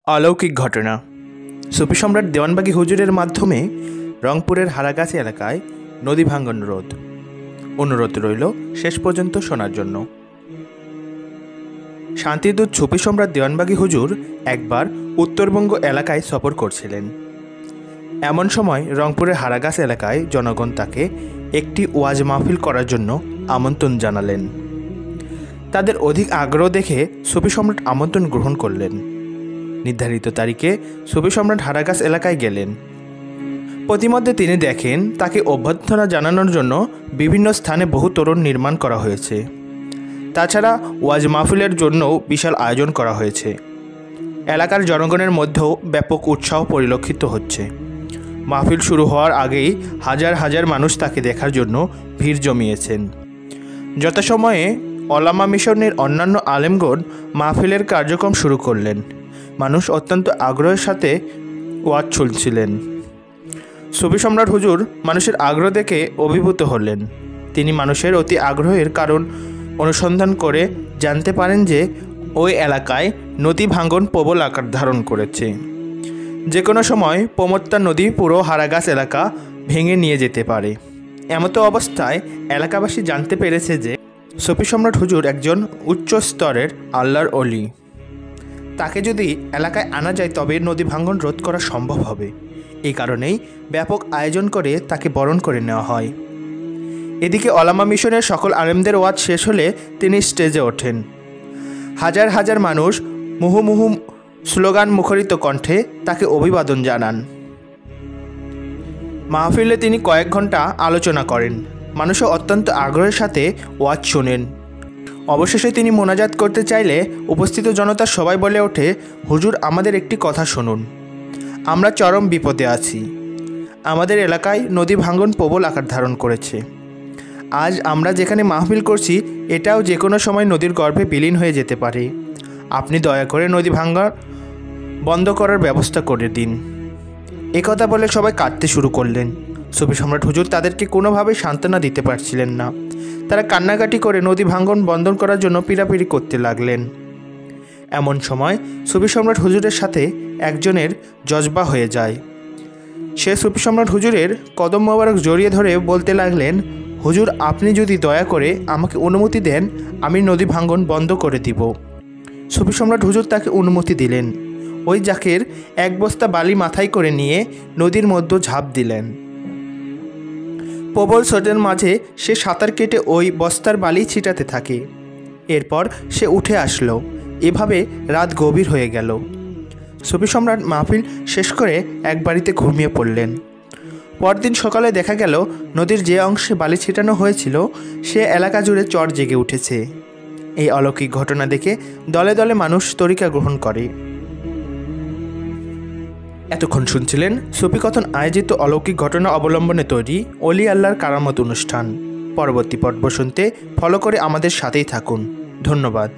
অলৌকিক ঘটনা। সুফি সম্রাট দেওয়ানবাগী হুজুরের মাধ্যমে রংপুরের হারাগাছি এলাকায় নদী ভাঙ্গন রোধ। অনুরোধ রইল শেষ পর্যন্ত শোনার জন্য। শান্তিদূত সুফি সম্রাট দেওয়ানবাগী হুজুর একবার উত্তরবঙ্গ এলাকায় সফর করছিলেন। এমন সময় রংপুরের হারাগাছ এলাকায় জনগণ তাকে একটি ওয়াজ মাহফিল করার জন্য আমন্ত্রণ জানালেন। তাদের অধিক আগ্রহ দেখে সুফি সম্রাট আমন্ত্রণ গ্রহণ করলেন। নির্ধারিত তারিখে সুফি সম্রাট হারাগাছ এলাকায় গেলেন। প্রতিমধ্যে তিনি দেখেন তাকে অভ্যর্থনা জানানোর জন্য বিভিন্ন স্থানে বহু তোরণ নির্মাণ করা হয়েছে। তাছাড়া ওয়াজ মাহফিলের জন্যও বিশাল আয়োজন করা হয়েছে। এলাকার জনগণের মধ্যেও ব্যাপক উৎসাহ পরিলক্ষিত হচ্ছে। মাহফিল শুরু হওয়ার আগেই হাজার হাজার মানুষ তাকে দেখার জন্য ভিড় জমিয়েছেন। যথাসময়ে ওলামা মিশনের অন্যান্য আলেমগণ মাহফিলের কার্যক্রম শুরু করলেন। মানুষ অত্যন্ত আগ্রহের সাথে ওয়াজ শুনছিলেন। সুফি সম্রাট হুজুর মানুষের আগ্রহ দেখে অভিভূত হলেন। তিনি মানুষের অতি আগ্রহের কারণ অনুসন্ধান করে জানতে পারেন যে ওই এলাকায় নদী ভাঙ্গন প্রবল আকার ধারণ করেছে। যে কোনো সময় প্রমত্তা নদী পুরো হারাগাছ এলাকা ভেঙে নিয়ে যেতে পারে। এমতো অবস্থায় এলাকাবাসী জানতে পেরেছে যে সুফি সম্রাট হুজুর একজন উচ্চ স্তরের আল্লাহর অলি। তাকে যদি এলাকায় আনা যায় তবে নদী ভাঙ্গন রোধ করা সম্ভব হবে। এই কারণেই ব্যাপক আয়োজন করে তাকে বরণ করে নেওয়া হয়। এদিকে ওলামা মিশনের সকল আলেমদের ওয়াজ শেষ হলে তিনি স্টেজে ওঠেন। হাজার হাজার মানুষ মুহুমুহু স্লোগান মুখরিত কণ্ঠে তাকে অভিবাদন জানান। মাহফিলে তিনি কয়েক ঘন্টা আলোচনা করেন। মানুষও অত্যন্ত আগ্রহের সাথে ওয়াজ শোনেন। অবশেষে তিনি মোনাজাত করতে চাইলে উপস্থিত জনতা সবাই বলে ওঠে, হুজুর আমাদের একটি কথা শুনুন, আমরা চরম বিপদে আছি। আমাদের এলাকায় নদী ভাঙ্গন প্রবল আকার ধারণ করেছে। আজ আমরা যেখানে মাহফিল করছি এটাও যে কোনো সময় নদীর গর্ভে বিলীন হয়ে যেতে পারে। আপনি দয়া করে নদী ভাঙ্গন বন্ধ করার ব্যবস্থা করে দিন। একথা বলে সবাই কাঁদতে শুরু করলেন। সুফি সম্রাট হুজুর তাদেরকে কোনোভাবেই সান্ত্বনা দিতে পারছিলেন না। তারা কান্নাকাটি করে নদী ভাঙ্গন বন্ধ করার জন্য পিড়াপিড়ি করতে লাগলেন। এমন সময় সুফি সম্রাট হুজুরের সাথে একজনের জজবা হয়ে যায়। সে সুফি সম্রাট হুজুরের কদম মোবারক জড়িয়ে ধরে বলতে লাগলেন, হুজুর আপনি যদি দয়া করে আমাকে অনুমতি দেন আমি নদী ভাঙ্গন বন্ধ করে দিব। সুফি সম্রাট হুজুর তাকে অনুমতি দিলেন। ওই জাকের এক বস্তা বালি মাথায় করে নিয়ে নদীর মধ্যে ঝাঁপ দিলেন। প্রবল স্রোতের মাঝে সে সাঁতার কেটে ওই বস্তার বালি ছিটাতে থাকে। এরপর সে উঠে আসলো। এভাবে রাত গভীর হয়ে গেল। সুফি সম্রাট মাহফিল শেষ করে এক বাড়িতে ঘুমিয়ে পড়লেন। পরদিন সকালে দেখা গেল নদীর যে অংশে বালি ছিটানো হয়েছিল সে এলাকা জুড়ে চর জেগে উঠেছে। এই অলৌকিক ঘটনা দেখে দলে দলে মানুষ তরিকা গ্রহণ করে। এতক্ষণ শুনছিলেন সুফি কথন আয়োজিত অলৌকিক ঘটনা অবলম্বনে তৈরি অলি আল্লাহর কারামত অনুষ্ঠান। পরবর্তী পর্ব শুনতে ফলো করে আমাদের সাথেই থাকুন। ধন্যবাদ।